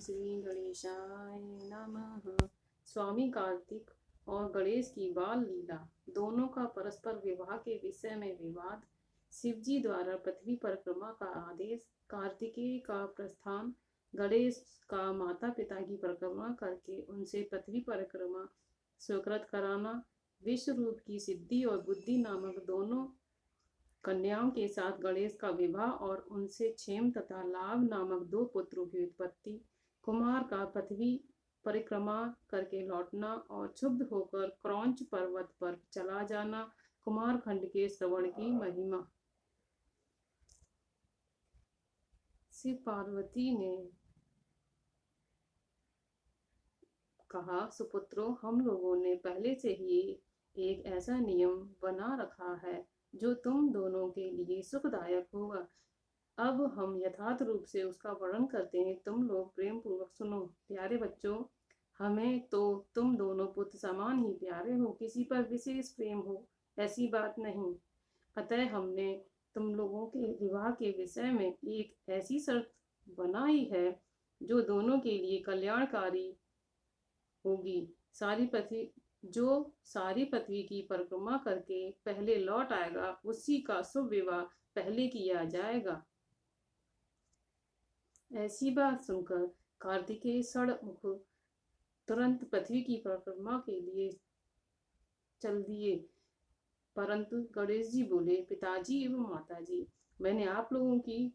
श्री गणेशाय नमः। स्वामी कार्तिक और गणेश की बाल लीला, दोनों का परस्पर विवाह के विषय में विवाद, शिवजी द्वारा पृथ्वी परिक्रमा का आदेश, कार्तिकेय का प्रस्थान, गणेश का माता पिता की परिक्रमा करके उनसे पृथ्वी परिक्रमा स्वीकृत कराना, विश्व रूप की सिद्धि और बुद्धि नामक दोनों कन्याओं के साथ गणेश का विवाह और उनसे क्षेम तथा लाभ नामक दो पुत्रों की उत्पत्ति, कुमार का पृथ्वी परिक्रमा करके लौटना और क्षुब्ध होकर क्रौंच पर्वत पर चला जाना, कुमार खंड के श्रवण की महिमा। शिव पार्वती ने कहा, सुपुत्रों, हम लोगों ने पहले से ही एक ऐसा नियम बना रखा है जो तुम दोनों के लिए सुखदायक होगा। अब हम यथार्थ रूप से उसका वर्णन करते हैं, तुम लोग प्रेम पूर्वक सुनो। प्यारे बच्चों, हमें तो तुम दोनों पुत्र समान ही प्यारे हो, किसी पर विशेष प्रेम हो ऐसी बात नहीं। अतः हमने तुम लोगों के विवाह के विषय में एक ऐसी शर्त बनाई है जो दोनों के लिए कल्याणकारी होगी। सारी पृथ्वी की परिक्रमा करके पहले लौट आएगा, उसी का शुभ विवाह पहले किया जाएगा। ऐसी बात सुनकर कार्तिकेय षण्मुख तुरंत पृथ्वी की परिक्रमा के लिए चल दिए, परंतु गणेश जी बोले, पिताजी एवं माताजी, मैंने आप लोगों की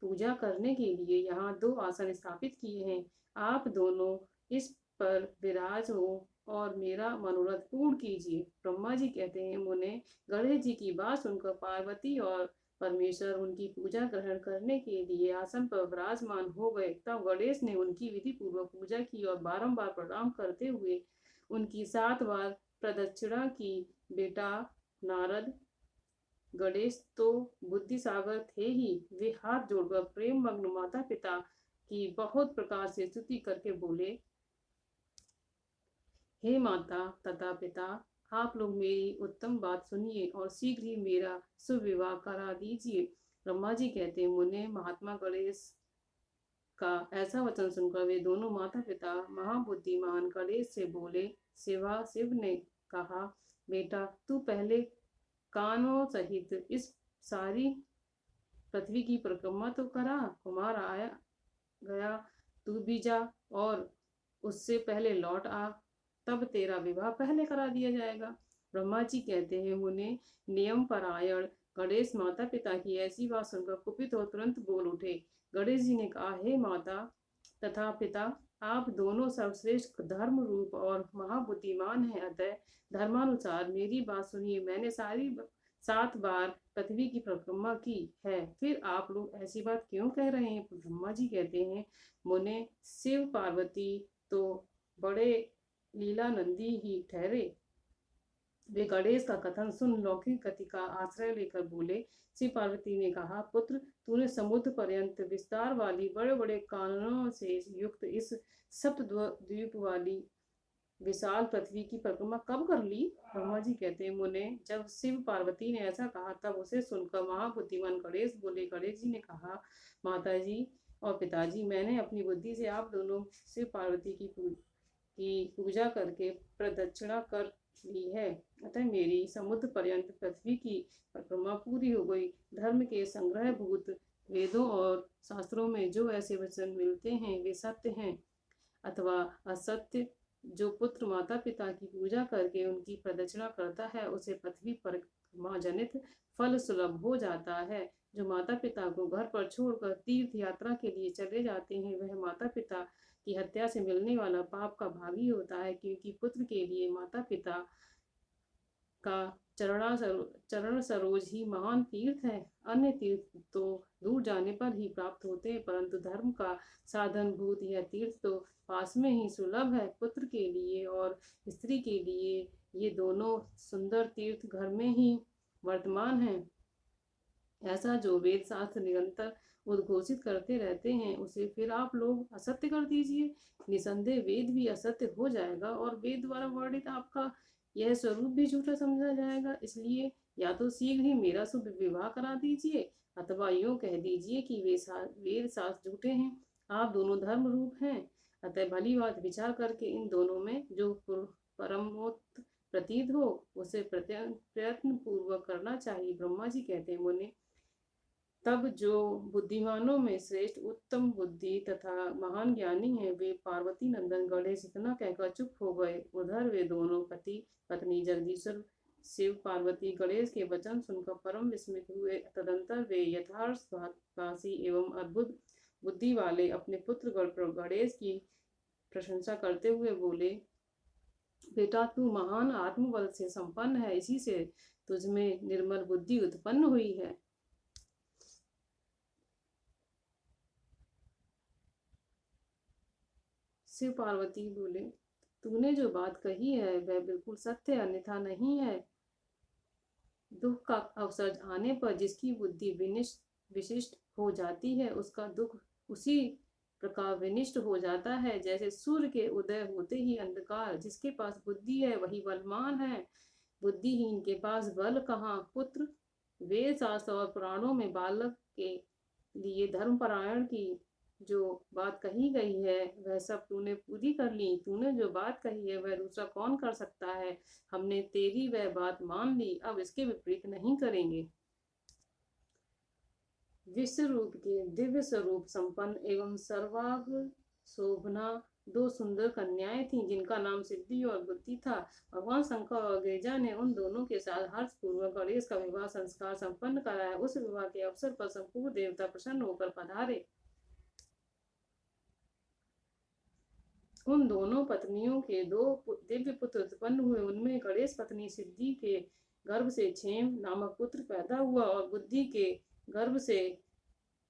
पूजा करने के लिए यहाँ दो आसन स्थापित किए हैं, आप दोनों इस पर विराज हो और मेरा मनोरथ पूर्ण कीजिए। ब्रह्मा जी कहते हैं, मुने, गणेश जी की बात सुनकर पार्वती और परमेश्वर उनकी पूजा ग्रहण करने के लिए आसन पर विराजमान हो गए। तब गणेश ने उनकी विधि पूर्वक पूजा की और बारंबार प्रणाम करते हुए उनकी 7 बार प्रदक्षिणा की। बेटा नारद, गणेश तो बुद्धि सागर थे ही, वे हाथ जोड़कर प्रेम मग्न माता पिता की बहुत प्रकार से स्तुति करके बोले, हे माता तथा पिता, आप लोग मेरी उत्तम बात सुनिए और शीघ्र ही मेरा शुभ विवाह करा दीजिए। ब्रह्मा जी कहते, मुने, महात्मा गणेश का ऐसा वचन सुनकर वे दोनों माता पिता महाबुद्धिमान गणेश से बोले, शिव ने कहा, बेटा तू पहले कानों सहित इस सारी पृथ्वी की परिक्रमा तो करा, कुमार आया गया, तू भी जा और उससे पहले लौट आ, तब तेरा विवाह पहले करा दिया जाएगा। ब्रह्मा जी कहते हैं, मुने, नियम परायण गणेश माता पिता की ऐसी बात सुनकर कुपित और तुरंत बोल उठे। गणेश जी ने कहा, हे माता तथा पिता, आप दोनों सर्वश्रेष्ठ धर्म रूप और महाबुद्धिमान हैं, अतः धर्मानुसार मेरी बात सुनिए। मैंने 7 बार पृथ्वी की परिक्रमा की है, फिर आप लोग ऐसी बात क्यों कह रहे हैं? ब्रह्मा जी कहते हैं, मुने, शिव पार्वती तो बड़े लीलानंदी ही ठहरे। वे गणेश का कथन सुन लौकिक गति का आश्रय लेकर बोले। श्री पार्वती ने कहा, पुत्र, तूने समुद्र पर्यंत विस्तार वाली बड़े बड़े काननों से युक्त इस सप्त द्वीप वाली विशाल पृथ्वी की परिक्रमा कब कर ली? ब्रह्मा जी कहते हैं, मुने, जब शिव पार्वती ने ऐसा कहा तब उसे सुनकर महाबुद्धिमान गणेश बोले। गणेश जी ने कहा, माताजी और पिताजी, मैंने अपनी बुद्धि से आप दोनों शिव पार्वती की पूजा करके प्रदक्षिणा कर ली है, अतः मेरी समुद्र पर्यंत पृथ्वी की परिक्रमा पूरी हो गई। धर्म के संग्रह भूत वेदों और शास्त्रों में जो ऐसे वचन मिलते हैं वे सत्य हैं अथवा असत्य। जो पुत्र माता पिता की पूजा करके उनकी प्रदक्षिणा करता है उसे पृथ्वी परिक्रमा जनित फल सुलभ हो जाता है। जो माता पिता को घर पर छोड़कर तीर्थ यात्रा के लिए चले जाते हैं वह माता पिता की हत्या से मिलने वाला पाप का भागी होता है, क्योंकि पुत्र के लिए माता पिता का चरण सरोज ही महान तीर्थ है। अन्य तीर्थ तो दूर जाने पर ही प्राप्त होते हैं, परंतु धर्म का साधन भूत यह तीर्थ तो पास में ही सुलभ है। पुत्र के लिए और स्त्री के लिए ये दोनों सुंदर तीर्थ घर में ही वर्तमान हैं। ऐसा जो वेद शास्त्र निरंतर उद्घोषित करते रहते हैं उसे फिर आप लोग असत्य कर दीजिए। निसंदेह वेद भी असत्य हो जाएगा और वेद द्वारा वर्णित आपका यह स्वरूप भी झूठा समझा जाएगा। इसलिए या तो शीघ्र ही मेरा शुभ विवाह करा दीजिए अथवा यूं कह दीजिए कि वेद शास्त्र झूठे हैं। आप दोनों धर्म रूप हैं, अतः भली बात विचार करके इन दोनों में जो परमोत्त प्रतीत हो उसे प्रयत्न पूर्वक करना चाहिए। ब्रह्मा जी कहते हैं, मुने तब जो बुद्धिमानों में श्रेष्ठ उत्तम बुद्धि तथा महान ज्ञानी है वे पार्वती नंदन गणेश इतना कहकर चुप हो गए। उधर वे दोनों पति पत्नी जगदीश्वर शिव पार्वती गणेश के वचन सुनकर परम विस्मित हुए। तदंतर वे यथार्थवासी एवं अद्भुत बुद्धि वाले अपने पुत्र गणेश की प्रशंसा करते हुए बोले, बेटा तू महान आत्मबल से संपन्न है, इसी से तुझमें निर्मल बुद्धि उत्पन्न हुई है। शिव पार्वती बोले, तूने जो बात कही है वह बिल्कुल सत्य, अन्यथा नहीं है। दुख का अवसर आने पर जिसकी बुद्धि विशिष्ट हो जाती है उसका दुख उसी प्रकार विनिष्ट हो जाता है, जैसे सूर्य के उदय होते ही अंधकार। जिसके पास बुद्धि है वही बलवान है, बुद्धिहीन के पास बल कहाँ। पुत्र, वेद शास्त्र और पुराणों में बालक के लिए धर्मपरायण की जो बात कही गई है वह सब तूने पूरी कर ली। तूने जो बात कही है वह दूसरा कौन कर सकता है। हमने तेरी वह बात मान ली, अब इसके विपरीत नहीं करेंगे। विश्व रूप के दिव्य स्वरूप संपन्न एवं सर्वांग शोभना दो सुंदर कन्याएं थीं जिनका नाम सिद्धि और बुद्धि था। भगवान शंकर और गिरिजा ने उन दोनों के साथ हर्ष पूर्वक गणेश का विवाह संस्कार संपन्न कराया। उस विवाह के अवसर पर संपूर्ण देवता प्रसन्न होकर पधारे। उन दोनों पत्नियों के दो दिव्य पुत्र उत्पन्न हुए। उनमें गणेश पत्नी सिद्धि के गर्भ से क्षेम नामक पुत्र पैदा हुआ और बुद्धि के गर्भ से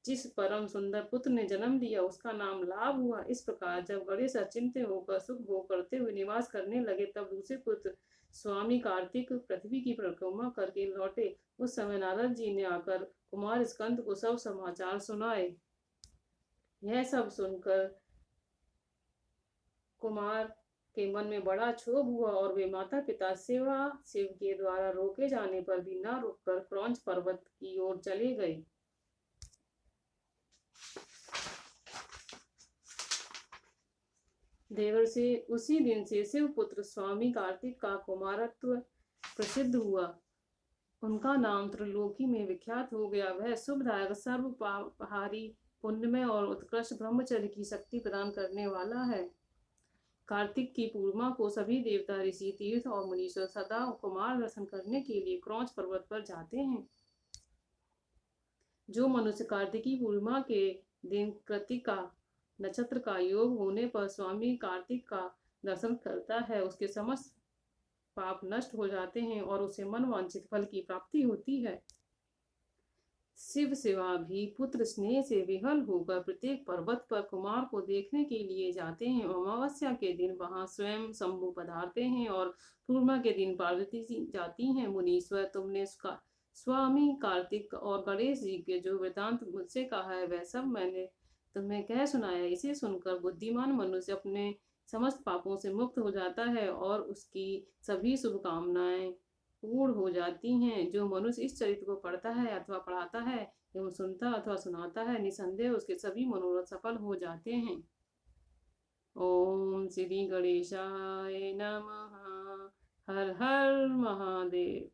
जिस परम सुंदर पुत्र ने जन्म लिया उसका नाम लाभ हुआ। इस प्रकार जब गणेश अचिंत्य होकर सुख भोग करते हुए निवास करने लगे तब दूसरे पुत्र स्वामी कार्तिक पृथ्वी की परिक्रमा करके लौटे। उस समय नारद जी ने आकर कुमार स्कंद को सब समाचार सुनाए। यह सब सुनकर कुमार के मन में बड़ा क्षोभ हुआ और वे माता पिता शिव के द्वारा रोके जाने पर भी न रुककर क्रौंच पर्वत की ओर चले गए। देवर से उसी दिन से शिव पुत्र स्वामी कार्तिक का कुमारत्व प्रसिद्ध हुआ। उनका नाम त्रिलोकी में विख्यात हो गया। वह शुभदायक सर्वपहारी पुण्यमय और उत्कृष्ट ब्रह्मचर्य की शक्ति प्रदान करने वाला है। कार्तिक की पूर्णिमा को सभी देवता ऋषि तीर्थ और मुनीश्वर सदा कुमार दर्शन करने के लिए क्रौंच पर्वत पर जाते हैं। जो मनुष्य कार्तिकी पूर्णिमा के दिन कृतिका नक्षत्र का योग होने पर स्वामी कार्तिक का दर्शन करता है उसके समस्त पाप नष्ट हो जाते हैं और उसे मनवांछित फल की प्राप्ति होती है। शिव सेवा भी पुत्र स्नेह से विहल होकर प्रत्येक पर्वत पर कुमार को देखने के लिए जाते हैं। अमावस्या के दिन वहां स्वयं शंभु पधारते हैं और पूर्णिमा के दिन पार्वती जाती हैं। मुनीश्वर, तुमने स्वामी कार्तिक और गणेश जी के जो वृतांत मुझसे कहा है वह सब मैंने तुम्हें कह सुनाया। इसे सुनकर बुद्धिमान मनुष्य अपने समस्त पापों से मुक्त हो जाता है और उसकी सभी शुभकामनाएं पूर्ण हो जाती हैं। जो मनुष्य इस चरित्र को पढ़ता है अथवा पढ़ाता है एवं सुनता अथवा सुनाता है निसंदेह उसके सभी मनोरथ सफल हो जाते हैं। ओम श्री गणेशाय नमः। हर हर महादेव।